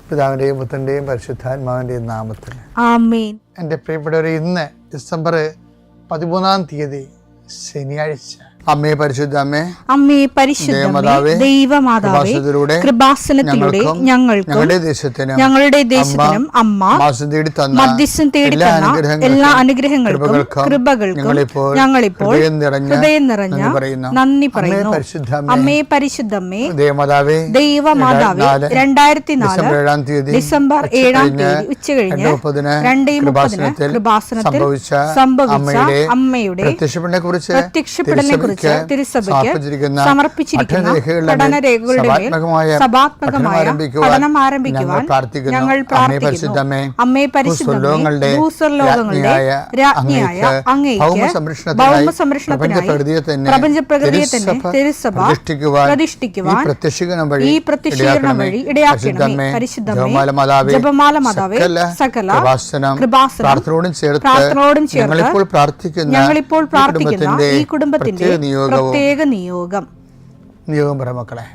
പിതാവിൻ്റെയും പുത്രൻ്റെയും പരിശുദ്ധാത്മാവിൻ്റെയും നാമത്തിൽ ആമേൻ. എൻ്റെ പ്രിയപ്പെട്ടവരെ, ഇന്ന് ഡിസംബർ 13 ശനിയാഴ്ച. അമ്മേ പരിശുദ്ധ അമ്മേ, അമ്മേ പരിശുദ്ധമേ, ദൈവമാതാവേ, കൃപാസനത്തിലൂടെ ഞങ്ങൾക്കും ഞങ്ങളുടെ ദേശത്തിനും അമ്മ മധ്യസ്ഥം തേടി തന്ന എല്ലാ അനുഗ്രഹങ്ങൾക്കും കൃപകൾക്കും ഞങ്ങളിപ്പോൾ ഹൃദയം നിറഞ്ഞ നന്ദി പറയുന്നു. അമ്മേ പരിശുദ്ധമേ, ദൈവമാതാവേ, 2004 ഡിസംബർ 7 ഉച്ചകഴിഞ്ഞ് 2:30 കൃപാസനത്തിൽ സംഭവിച്ച അമ്മയുടെ പ്രത്യക്ഷപ്പെടലിനെ കുറിച്ച് തിരുസഭയ്ക്ക് സമർപ്പിച്ചിരിക്കുന്ന പഠനരേഖകളുടെ മേൽ സഭാത്മകമായ പഠനം ആരംഭിക്കുവാൻ ഞങ്ങൾ പ്രാർത്ഥിക്കുന്നു. അമ്മേ പരിശുദ്ധമേ, ഭൂസ്വർലോകങ്ങളുടെ രാജ്ഞിയായ അങ്ങേയ്ക്ക് ഭൗമസംരക്ഷണത്തിനായി പ്രപഞ്ചപ്രകൃതിയെ തന്നെ തിരുസഭ പ്രതിഷ്ഠിക്കുവാൻ ഈ പ്രത്യക്ഷീകരണം വഴി ഇടയാക്കണമേ. പരിശുദ്ധമേ, ജപമാല മാതാവേ, സകല കൃപാസനം പ്രാർത്ഥനയോടും ചേർത്ത് ഞങ്ങളിപ്പോൾ പ്രാർത്ഥിക്കുന്ന ഈ കുടുംബത്തിന്റെ പ്രത്യേക നിയോഗം പറ മക്കളെ.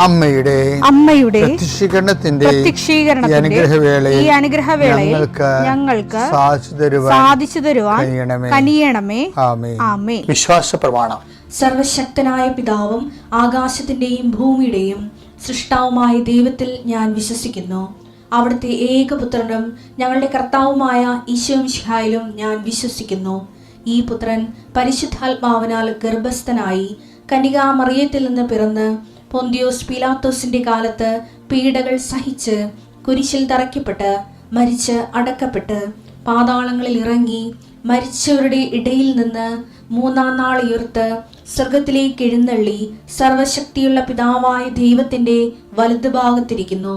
അമ്മയുടെ പ്രത്യക്ഷീകരണത്തിന്റെ ഈ അനുഗ്രഹവേളയിൽ ഞങ്ങൾക്ക് സാധിച്ചു തരുവാൻ കനിയണമേ. ആമേൻ. വിശ്വാസ പ്രമാണം. സർവശക്തനായ പിതാവും ആകാശത്തിന്റെയും ഭൂമിയുടെയും സൃഷ്ടാവുമായ ദൈവത്തിൽ ഞാൻ വിശ്വസിക്കുന്നു. അവിടുത്തെ ഏകപുത്രനും ഞങ്ങളുടെ കർത്താവുമായ ഈശോമിശിഹായിലും ഞാൻ വിശ്വസിക്കുന്നു. ഈ പുത്രൻ പരിശുദ്ധാത്മാവിനാൽ ഗർഭസ്ഥനായി കന്യകാമറിയത്തിൽ നിന്ന് പിറന്ന് പൊന്തിയോസ് പീലാത്തോസിന്റെ കാലത്ത് പീഡകൾ സഹിച്ച് കുരിശിൽ തറയ്ക്കപ്പെട്ട് മരിച്ച് അടക്കപ്പെട്ട് പാതാളങ്ങളിൽ ഇറങ്ങി മരിച്ചവരുടെ ഇടയിൽ നിന്ന് 3-ാം നാൾ ഉയർത്ത് സ്വർഗത്തിലേക്ക് എഴുന്നള്ളി സർവശക്തിയുള്ള പിതാവായ ദൈവത്തിന്റെ വലതുഭാഗത്തിരിക്കുന്നു.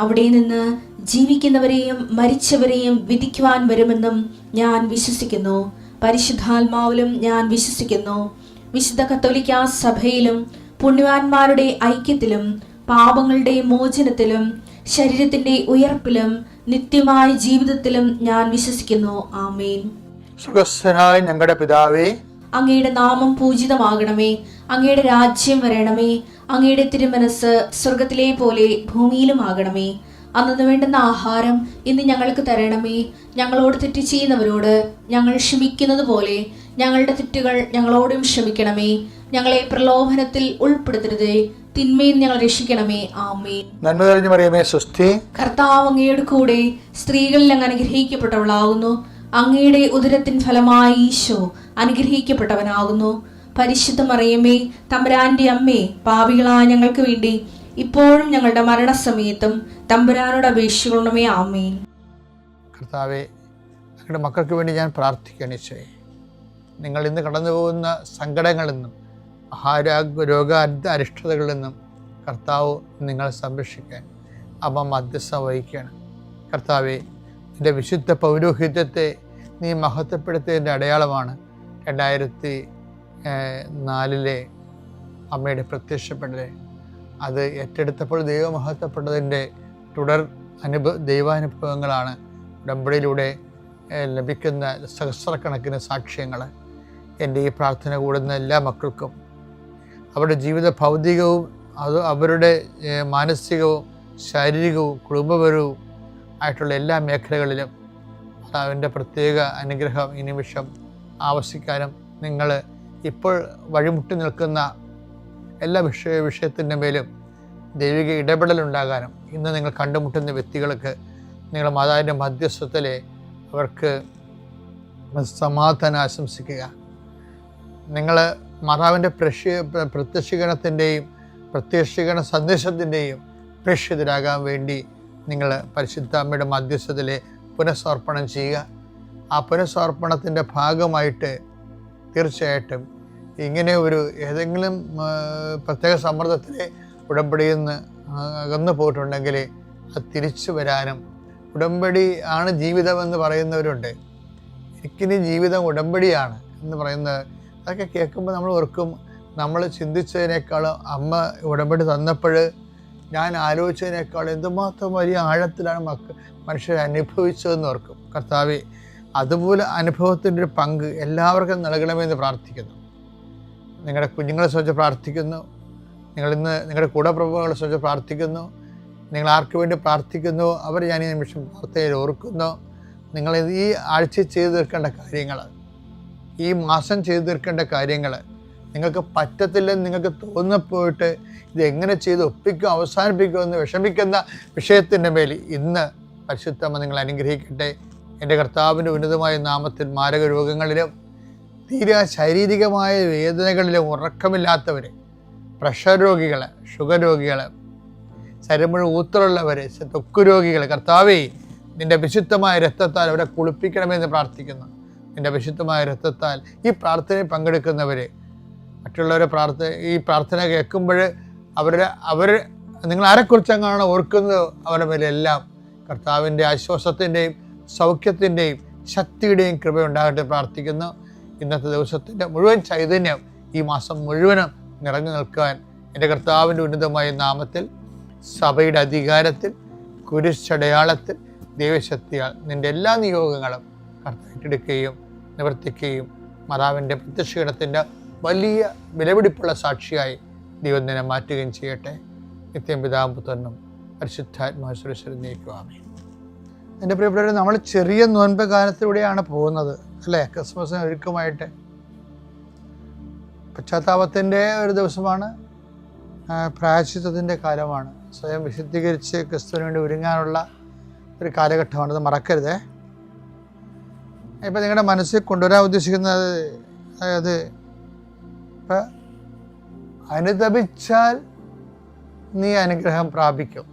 അവിടെ നിന്ന് ജീവിക്കുന്നവരെയും മരിച്ചവരെയും വിധിക്കുവാൻ വരുമെന്നും ഞാൻ വിശ്വസിക്കുന്നു. പരിശുദ്ധാത്മാവിലും ഞാൻ വിശ്വസിക്കുന്നു. വിശുദ്ധ കത്തോലിക്കാ സഭയിലും പുണ്യവാന്മാരുടെ ഐക്യത്തിലും പാപങ്ങളുടെ മോചനത്തിലും ശരീരത്തിന്റെ ഉയർപ്പിലും നിത്യമായ ജീവിതത്തിലും ഞാൻ വിശ്വസിക്കുന്നു. ആമേൻ. സുഖസ്ഥനായ ഞങ്ങളുടെ പിതാവേ, അങ്ങയുടെ നാമം പൂജിതമാകണമേ. അങ്ങയുടെ രാജ്യം വരണമേ. അങ്ങയുടെ തിരുമനസ് സ്വർഗത്തിലെ പോലെ ഭൂമിയിലും ആകണമേ. അന്നു വേണ്ടുന്ന ആഹാരം ഇന്ന് ഞങ്ങൾക്ക് തരണമേ. ഞങ്ങളോട് തെറ്റ് ചെയ്യുന്നവരോട് ഞങ്ങൾ ക്ഷമിക്കുന്നത് പോലെ ഞങ്ങളുടെ തെറ്റുകൾ ഞങ്ങളോടും ക്ഷമിക്കണമേ. ഞങ്ങളെ പ്രലോഭനത്തിൽ ഉൾപ്പെടുത്തരുതേ, തിന്മയിൽ ഞങ്ങൾ രക്ഷിക്കണമേ. ആമേൻ. നന്മ നിറഞ്ഞ മറിയമേ, സ്വസ്തി. കർത്താവ് അങ്ങയുടെ കൂടെ സ്ത്രീകളിൽ അങ്ങ് അനുഗ്രഹിക്കപ്പെട്ടവളാകുന്നു. അങ്ങയുടെ ഉദരത്തിൻ ഫലമായി ഈശോ അനുഗ്രഹിക്കപ്പെട്ടവനാകുന്നു. പരിശുദ്ധ മറിയമേ, തമ്പുരാന്റെ അമ്മേ, പാപികളായ ഞങ്ങൾക്ക് വേണ്ടി ഇപ്പോഴും ഞങ്ങളുടെ മരണസമയത്തും തമ്പുരാനോട് അപേക്ഷിക്കണമേ. ആമേൻ. കർത്താവേ, ഞങ്ങളുടെ മക്കൾക്ക് വേണ്ടി ഞാൻ പ്രാർത്ഥിക്കണേ. നിങ്ങൾ ഇന്ന് കടന്നു പോകുന്ന സങ്കടങ്ങളിൽ നിന്നും രോഗ അരിഷ്ടതകളിൽ നിന്നും കർത്താവ് നിങ്ങളെ സംരക്ഷിക്കാൻ അമ്മ മധ്യസ്ഥം വഹിക്കുകയാണ്. കർത്താവെ, എൻ്റെ വിശുദ്ധ പൗരോഹിത്യത്തെ നീ മഹത്വപ്പെടുത്തിയതിൻ്റെ അടയാളമാണ് 2004 അമ്മയുടെ പ്രത്യക്ഷപ്പെടൽ. അത് ഏറ്റെടുത്തപ്പോൾ ദൈവമഹത്വപ്പെട്ടതിൻ്റെ തുടർ ദൈവാനുഭവങ്ങളാണ് ഉടമ്പടിയിലൂടെ ലഭിക്കുന്ന സഹസ്രക്കണക്കിന് സാക്ഷ്യങ്ങൾ. എൻ്റെ ഈ പ്രാർത്ഥന കൂടുന്ന എല്ലാ മക്കൾക്കും അവരുടെ ജീവിത ഭൗതികവും അവരുടെ മാനസികവും ശാരീരികവും കുടുംബപരവും ആയിട്ടുള്ള എല്ലാ മേഖലകളിലും അവൻ്റെ പ്രത്യേക അനുഗ്രഹം ഈ നിമിഷം ആവശ്യിക്കാനും നിങ്ങൾ ഇപ്പോൾ വഴിമുട്ടി നിൽക്കുന്ന എല്ലാ വിഷയത്തിൻ്റെ മേലും ദൈവിക ഇടപെടലുണ്ടാകാനും ഇന്ന് നിങ്ങൾ കണ്ടുമുട്ടുന്ന വ്യക്തികൾക്ക് നിങ്ങൾ മാതാവിൻ്റെ മധ്യസ്ഥത്തിൽ അവർക്ക് സമാധാനം ആശംസിക്കുക. നിങ്ങൾ മാതാവിൻ്റെ പ്രത്യക്ഷീകരണത്തിൻ്റെയും പ്രത്യക്ഷീകരണ സന്ദേശത്തിൻ്റെയും പ്രേക്ഷിതരാകാൻ വേണ്ടി നിങ്ങൾ പരിശുദ്ധ അമ്മയുടെ മധ്യസ്ഥത്തിൽ പുനഃസമർപ്പണം ചെയ്യുക. ആ പുനഃസമർപ്പണത്തിൻ്റെ ഭാഗമായിട്ട് തീർച്ചയായിട്ടും ഇങ്ങനെ ഒരു ഏതെങ്കിലും പ്രത്യേക സമ്മർദ്ദത്തിലെ ഉടമ്പടിയിൽ നിന്ന് അകന്നു പോയിട്ടുണ്ടെങ്കിൽ അത് തിരിച്ചു വരാനും, ഉടമ്പടി ആണ് ജീവിതമെന്ന് പറയുന്നവരുണ്ട്. എനിക്കിനി ജീവിതം ഉടമ്പടിയാണ് എന്ന് പറയുന്നത്, അതൊക്കെ കേൾക്കുമ്പോൾ നമ്മൾ ഓർക്കും, നമ്മൾ ചിന്തിച്ചതിനേക്കാളും അമ്മ ഉടമ്പടി തന്നപ്പോൾ ഞാൻ ആലോചിച്ചതിനേക്കാൾ എന്തുമാത്രം വലിയ ആഴത്തിലാണ് മനുഷ്യർ അനുഭവിച്ചതെന്ന് ഓർക്കും. കർത്താവേ, അതുപോലെ അനുഭവത്തിൻ്റെ ഒരു പങ്ക് എല്ലാവർക്കും നൽകണമെന്ന് പ്രാർത്ഥിക്കുന്നു. നിങ്ങളുടെ കുഞ്ഞുങ്ങളെ സംബന്ധിച്ച് പ്രാർത്ഥിക്കുന്നു. നിങ്ങളിന്ന് നിങ്ങളുടെ കൂടപ്രഭുക്കളെ സംബന്ധിച്ച് പ്രാർത്ഥിക്കുന്നു. നിങ്ങൾ ആർക്ക് വേണ്ടി പ്രാർത്ഥിക്കുന്നു അവർ ഞാൻ ഈ നിമിഷം പ്രാർത്ഥനയിൽ ഓർക്കുന്നു. നിങ്ങൾ ഈ ആഴ്ച ചെയ്തു തീർക്കേണ്ട കാര്യങ്ങൾ, ഈ മാസം ചെയ്തു തീർക്കേണ്ട കാര്യങ്ങൾ, നിങ്ങൾക്ക് പറ്റത്തില്ലെന്ന് നിങ്ങൾക്ക് തോന്നിപ്പോയിട്ട് ഇതെങ്ങനെ ചെയ്ത് ഒപ്പിക്കും അവസാനിപ്പിക്കുമെന്ന് വിഷമിക്കുന്ന വിഷയത്തിൻ്റെ മേൽ ഇന്ന് പരിശുദ്ധമ്മ നിങ്ങൾ അനുഗ്രഹിക്കട്ടെ. എൻ്റെ കർത്താവിൻ്റെ ഉന്നതമായ നാമത്തിൽ മാരക രോഗങ്ങളിലും തീരെ ശാരീരികമായ വേദനകളിലും ഉറക്കമില്ലാത്തവർ, പ്രഷർ രോഗികൾ, ഷുഗർ രോഗികൾ, ശരീരം മുഴുവൻ ഊത്തറുള്ളവർ, ത്വക്ക് രോഗികൾ, കർത്താവേ നിൻ്റെ വിശുദ്ധമായ രക്തത്താൽ അവരെ കുളിപ്പിക്കണമെന്ന് പ്രാർത്ഥിക്കുന്നു. നിൻ്റെ വിശുദ്ധമായ രക്തത്താൽ ഈ പ്രാർത്ഥനയിൽ പങ്കെടുക്കുന്നവർ, മറ്റുള്ളവരെ ഈ പ്രാർത്ഥന കേൾക്കുമ്പോൾ അവർ നിങ്ങൾ ആരെക്കുറിച്ചെങ്ങാണ് ഓർക്കുന്നത് അവരുടെ മേലെല്ലാം കർത്താവിൻ്റെ ആശ്വാസത്തിൻ്റെയും സൗഖ്യത്തിൻ്റെയും ശക്തിയുടെയും കൃപയുണ്ടാകട്ടെ പ്രാർത്ഥിക്കുന്നു. ഇന്നത്തെ ദിവസത്തിൻ്റെ മുഴുവൻ ചൈതന്യം ഈ മാസം മുഴുവനും നിറഞ്ഞു നിൽക്കാൻ എൻ്റെ കർത്താവിൻ്റെ ഉന്നതമായ നാമത്തിൽ, സഭയുടെ അധികാരത്തിൽ, കുരിശടയാളത്തിൽ, ദൈവശക്തിയാൽ നിൻ്റെ എല്ലാ നിയോഗങ്ങളും കർത്താവിട്ടെടുക്കുകയും നിവർത്തിക്കുകയും മാതാവിൻ്റെ പ്രത്യക്ഷീകരണത്തിൻ്റെ വലിയ വിലപിടിപ്പുള്ള സാക്ഷിയായി ദൈവം നിന്നെ മാറ്റുകയും ചെയ്യട്ടെ. നിത്യം പിതാവും പുത്രനും പരിശുദ്ധാത്മാശ്വരശ്വരം നീക്കുവാമേ. എൻ്റെ പ്രിയപ്പെട്ടവരെ, നമ്മൾ ചെറിയ നോൻപ് കാലത്തിലൂടെയാണ് പോകുന്നത് അല്ലേ? ക്രിസ്മസിന് ഒരുക്കമായിട്ട് പശ്ചാത്താപത്തിൻ്റെ ഒരു ദിവസമാണ്, പ്രായശ്ചിത്തത്തിൻ്റെ കാലമാണ്, സ്വയം വിശുദ്ധീകരിച്ച് ക്രിസ്തുവിന് വേണ്ടി ഒരുങ്ങാനുള്ള ഒരു കാലഘട്ടമാണ്. അത് മറക്കരുതേ. ഇപ്പം നിങ്ങളുടെ മനസ്സിൽ കൊണ്ടുവരാൻ ഉദ്ദേശിക്കുന്നത്, അതായത് ഇപ്പം അനുതപിച്ചാൽ നീ അനുഗ്രഹം പ്രാപിക്കും.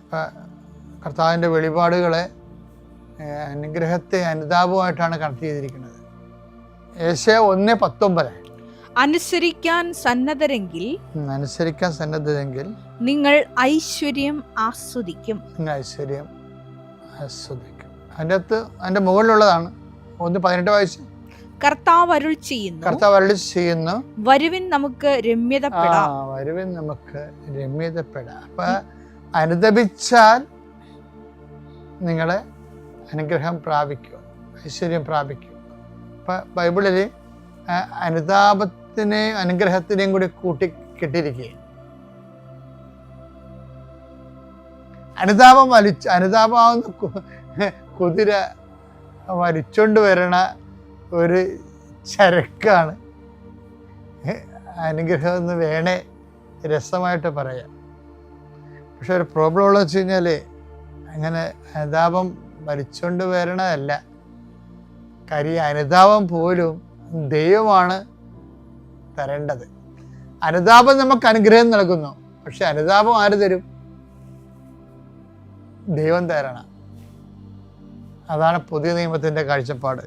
ഇപ്പം കർത്താവിൻ്റെ വെളിപാടുകളെ അനുഗ്രഹത്തെ അനുതാപമായിട്ടാണ് കണക്ട് ചെയ്തിരിക്കുന്നത്. യേശയ്യാ 1:19 അനുസരിക്കാൻ സന്നദ്ധരെങ്കിൽ നിങ്ങൾ ഐശ്വര്യം ആസ്വദിക്കും. അതിൻ്റെ മുകളിലുള്ളതാണ് 1:18 വായിച്ചു. കർത്താവ് അരുൾ ചെയ്യുന്നു, വരുവിൻ നമുക്ക് രമ്യതപ്പെടാം. അപ്പൊ അനുതപിച്ചാൽ നിങ്ങളെ അനുഗ്രഹം പ്രാപിക്കും, ഐശ്വര്യം പ്രാപിക്കും. അപ്പൊ ബൈബിളില് അനുതാപത്തിനെയും അനുഗ്രഹത്തിനെയും കൂടി കൂട്ടിക്കെട്ടിരിക്കുകയും, അനുതാപമാവുന്ന കുതിര വലിച്ചോണ്ട് വരണ ഒരു ചരക്കാണ് അനുഗ്രഹം എന്ന് വേണേ രസമായിട്ട് പറയാം. പക്ഷെ ഒരു പ്രോബ്ലം ഉള്ളത് വെച്ച് കഴിഞ്ഞാൽ അങ്ങനെ അനുതാപം വലിച്ചോണ്ട് വരണതല്ല. കാര്യം അനുതാപം പോലും ദൈവമാണ് തരേണ്ടത്. അനുതാപം നമുക്ക് അനുഗ്രഹം നൽകുന്നു, പക്ഷെ അനുതാപം ആര് തരും? ദൈവം തരണം. അതാണ് പുതിയ നിയമത്തിൻ്റെ കാഴ്ചപ്പാട്.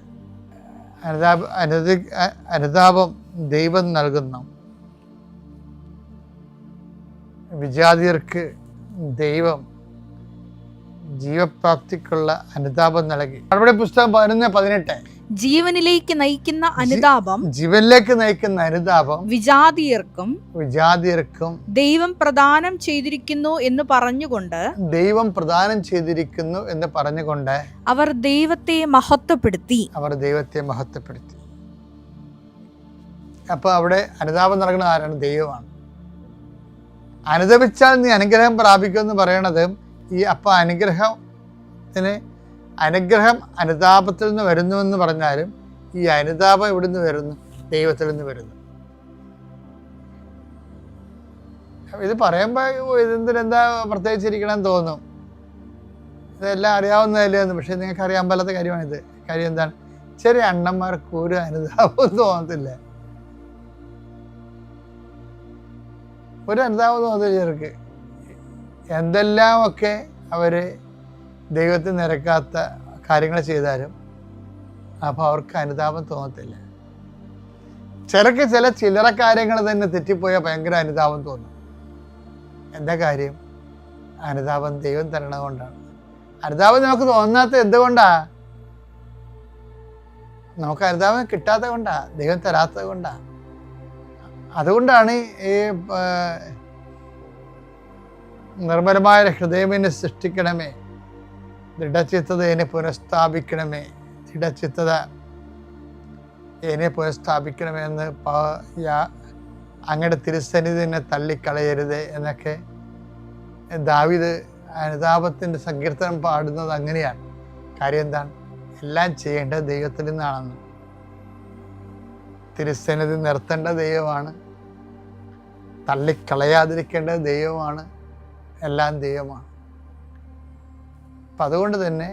അനുതാപം ദൈവം നൽകുന്നു. വിജാതിയർക്ക് ദൈവം ജീവപ്രാപ്തിക്കുള്ള അനുതാപം നൽകി. അവിടെ പുസ്തകം 11:18 ജീവനിലേക്ക് നയിക്കുന്ന അനുതാപം വിജാതിയർക്കും ദൈവം പ്രദാനം ചെയ്തിരിക്കുന്നു എന്ന് പറഞ്ഞുകൊണ്ട് അവർ ദൈവത്തെ മഹത്വപ്പെടുത്തി. അപ്പൊ അവിടെ അനുതാപം നൽകുന്ന ആരാണ്? ദൈവമാണ്. അനുതപിച്ചാൽ നീ അനുഗ്രഹം പ്രാപിക്കുമെന്ന് പറയണത് അനുഗ്രഹം അനുതാപത്തിൽ നിന്ന് വരുന്നുവെന്ന് പറഞ്ഞാലും ഈ അനുതാപം എവിടെ നിന്ന് വരുന്നു? ദൈവത്തിൽ നിന്ന് വരുന്നു. ഇത് പറയുമ്പോൾ ഇതെന്താ പ്രത്യേകിച്ചിരിക്കണമെന്ന് തോന്നും, ഇതെല്ലാം അറിയാവുന്നതല്ലേ എന്ന്. പക്ഷെ നിങ്ങൾക്ക് അറിയാൻ പാലാത്ത കാര്യമാണിത്. കാര്യം എന്താണ്? ചെറിയ അണ്ണന്മാർക്ക് ഒരു അനുതാപവും തോന്നത്തില്ല, ഒരു അനുതാപം തോന്നത്തില്ല ചെറുക്ക്. എന്തെല്ലാമൊക്കെ അവർ ദൈവത്തിൽ നിരക്കാത്ത കാര്യങ്ങൾ ചെയ്താലും അപ്പോൾ അവർക്ക് അനുതാപം തോന്നത്തില്ല. ചിലക്ക് ചില്ലറ കാര്യങ്ങൾ തന്നെ തെറ്റിപ്പോയാൽ ഭയങ്കര അനുതാപം തോന്നും. എന്താ കാര്യം? അനുതാപം ദൈവം തരണത് കൊണ്ടാണ്. അനുതാപം നമുക്ക് തോന്നാത്ത എന്തുകൊണ്ടാ? നമുക്ക് അനുതാപം കിട്ടാത്ത കൊണ്ടാ, ദൈവം തരാത്തത് കൊണ്ടാ. അതുകൊണ്ടാണ് ഈ നിർമ്മലമായ ഹൃദയമെന്നെ സൃഷ്ടിക്കണമേ, ദൃഢചിത്തത എന്നെ പുനഃസ്ഥാപിക്കണമേ, ദൃഢചിത്തത എന്നെ പുനഃസ്ഥാപിക്കണമേ എന്ന് അങ്ങയുടെ തിരുസന്നിധി എന്നെ തള്ളിക്കളയരുത് എന്നൊക്കെ ദാവീദ് അനുതാപത്തിൻ്റെ സങ്കീർത്തനം പാടുന്നത് അങ്ങനെയാണ്. കാര്യം എന്താണ്? എല്ലാം ചെയ്യേണ്ടത് ദൈവത്തിൽ നിന്നാണെന്ന്. തിരുസന്നിധി നിർത്തേണ്ട ദൈവമാണ്, തള്ളിക്കളയാതിരിക്കേണ്ടത് ദൈവമാണ്, എല്ലാം ദൈവമാണ്. അപ്പം അതുകൊണ്ട് തന്നെ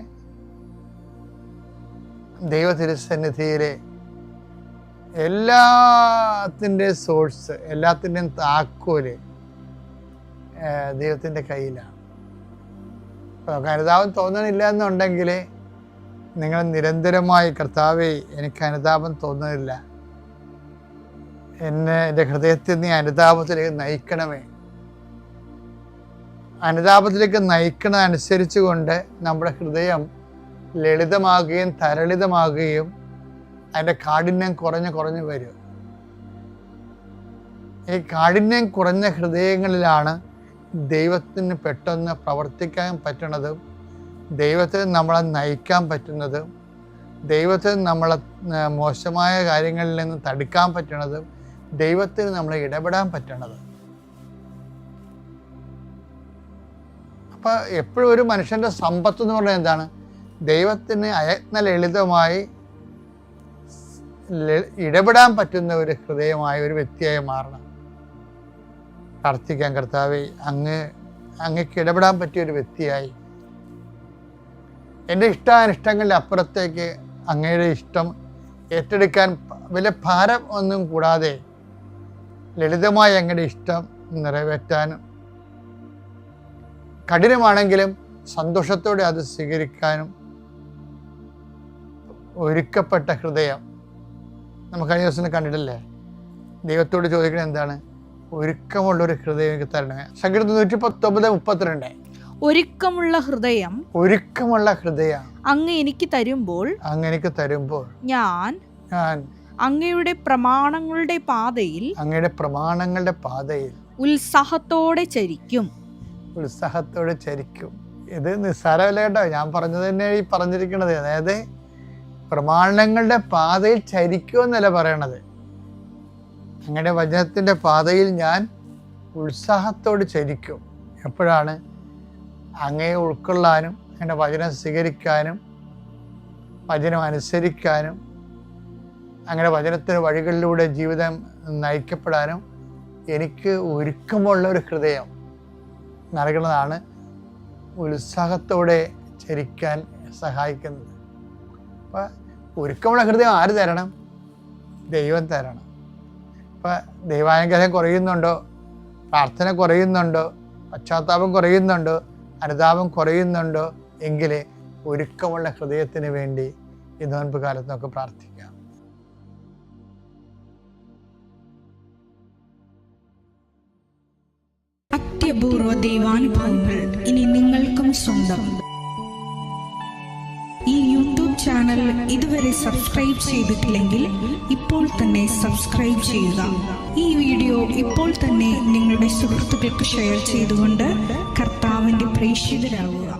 ദൈവ തിരുസന്നിധിയിലെ എല്ലാത്തിൻ്റെയും സോഴ്സ്, എല്ലാത്തിൻ്റെയും താക്കോല് ദൈവത്തിൻ്റെ കയ്യിലാണ്. അപ്പോൾ നമുക്ക് അനുതാപം തോന്നണില്ല എന്നുണ്ടെങ്കിൽ നിങ്ങൾ നിരന്തരമായി കർത്താവേ എനിക്ക് അനുതാപം തോന്നുന്നില്ല, എൻ്റെ ഹൃദയത്തിൽ നീ അനുതാപത്തിലേക്ക് നയിക്കണമേ. അനുതാപത്തിലേക്ക് നയിക്കണതനുസരിച്ച് കൊണ്ട് നമ്മുടെ ഹൃദയം ലളിതമാകുകയും തരളിതമാകുകയും അതിൻ്റെ കാഠിന്യം കുറഞ്ഞു വരും. ഈ കാഠിന്യം കുറഞ്ഞ ഹൃദയങ്ങളിലാണ് ദൈവത്തിന് പെട്ടെന്ന് പ്രവർത്തിക്കാൻ പറ്റുന്നതും, ദൈവത്തിന് നമ്മളെ നയിക്കാൻ പറ്റുന്നതും, ദൈവത്തിന് നമ്മളെ മോശമായ കാര്യങ്ങളിൽ നിന്ന് തടുക്കാൻ പറ്റുന്നതും, ദൈവത്തിന് നമ്മളെ ഇടപെടാൻ പറ്റുന്നത്. അപ്പം എപ്പോഴും ഒരു മനുഷ്യൻ്റെ സമ്പത്ത് എന്ന് പറഞ്ഞാൽ എന്താണ്? ദൈവത്തിന് അയത്ന ലളിതമായി ഇടപെടാൻ പറ്റുന്ന ഒരു ഹൃദയമായ ഒരു വ്യക്തിയായി മാറണം. പ്രാർത്ഥിക്കാൻ, കർത്താവേ അങ്ങക്ക് ഇടപെടാൻ പറ്റിയ ഒരു വ്യക്തിയായി, എൻ്റെ ഇഷ്ടാനിഷ്ടങ്ങളുടെ അപ്പുറത്തേക്ക് അങ്ങയുടെ ഇഷ്ടം ഏറ്റെടുക്കാൻ വലിയ ഭാരം ഒന്നും കൂടാതെ ലളിതമായി അങ്ങയുടെ ഇഷ്ടം നിറവേറ്റാനും, കഠിനമാണെങ്കിലും സന്തോഷത്തോടെ അത് സ്വീകരിക്കാനും ഒരുക്കപ്പെട്ട ഹൃദയം. നമുക്ക് കഴിഞ്ഞ ദിവസം കണ്ടിട്ടില്ലേ? ദൈവത്തോട് ചോദിക്കണത് എന്താണ്? ഒരുക്കമുള്ളൊരു ഹൃദയം എനിക്ക് തരണമേ. സങ്കീർത്തനം 119:32. ഒരുക്കമുള്ള ഹൃദയം, ഒരുക്കമുള്ള ഹൃദയം അങ്ങ് എനിക്ക് തരുമ്പോൾ ഞാൻ അങ്ങയുടെ പ്രമാണങ്ങളുടെ പാതയിൽ ഉത്സാഹത്തോടെ ചരിക്കും. ഇത് നിസ്സാരമല്ല കേട്ടോ, ഞാൻ പറഞ്ഞത് തന്നെ ഈ പറഞ്ഞിരിക്കണത്. അതായത് പ്രമാണങ്ങളുടെ പാതയിൽ ചരിക്കുമെന്നല്ല പറയണത്. അങ്ങയുടെ വചനത്തിൻ്റെ പാതയിൽ ഞാൻ ഉത്സാഹത്തോട് ചരിക്കും. എപ്പോഴാണ്? അങ്ങയെ ഉൾക്കൊള്ളാനും, അങ്ങയുടെ വചനം സ്വീകരിക്കാനും, വചനം അനുസരിക്കാനും, അങ്ങനെ വചനത്തിന് വഴികളിലൂടെ ജീവിതം നയിക്കപ്പെടാനും എനിക്ക് ഒരുക്കമുള്ള ഒരു ഹൃദയം നൽകുന്നതാണ് ഉത്സാഹത്തോടെ ചരിക്കാൻ സഹായിക്കുന്നത്. അപ്പം ഒരുക്കമുള്ള ഹൃദയം ആര് തരണം? ദൈവം തരണം. അപ്പം ദൈവാനുഗ്രഹം കുറയുന്നുണ്ടോ? പ്രാർത്ഥന കുറയുന്നുണ്ടോ? പശ്ചാത്താപം കുറയുന്നുണ്ടോ? അനുതാപം കുറയുന്നുണ്ടോ? എങ്കിൽ ഒരുക്കമുള്ള ഹൃദയത്തിന് വേണ്ടി ഈ നോൻപ് കാലത്ത് നമുക്ക് പ്രാർത്ഥിക്കാം. അത്യപൂർവ ദൈവാനുഭവങ്ങൾ ഇനി നിങ്ങൾക്കും സ്വന്തം. ഈ യൂട്യൂബ് ചാനൽ ഇതുവരെ സബ്സ്ക്രൈബ് ചെയ്തിട്ടില്ലെങ്കിൽ ഇപ്പോൾ തന്നെ സബ്സ്ക്രൈബ് ചെയ്യുക. ഈ വീഡിയോ ഇപ്പോൾ തന്നെ നിങ്ങളുടെ സുഹൃത്തുക്കൾക്ക് ഷെയർ ചെയ്തുകൊണ്ട് കർത്താവിൻ്റെ പ്രേക്ഷിതരാകുക.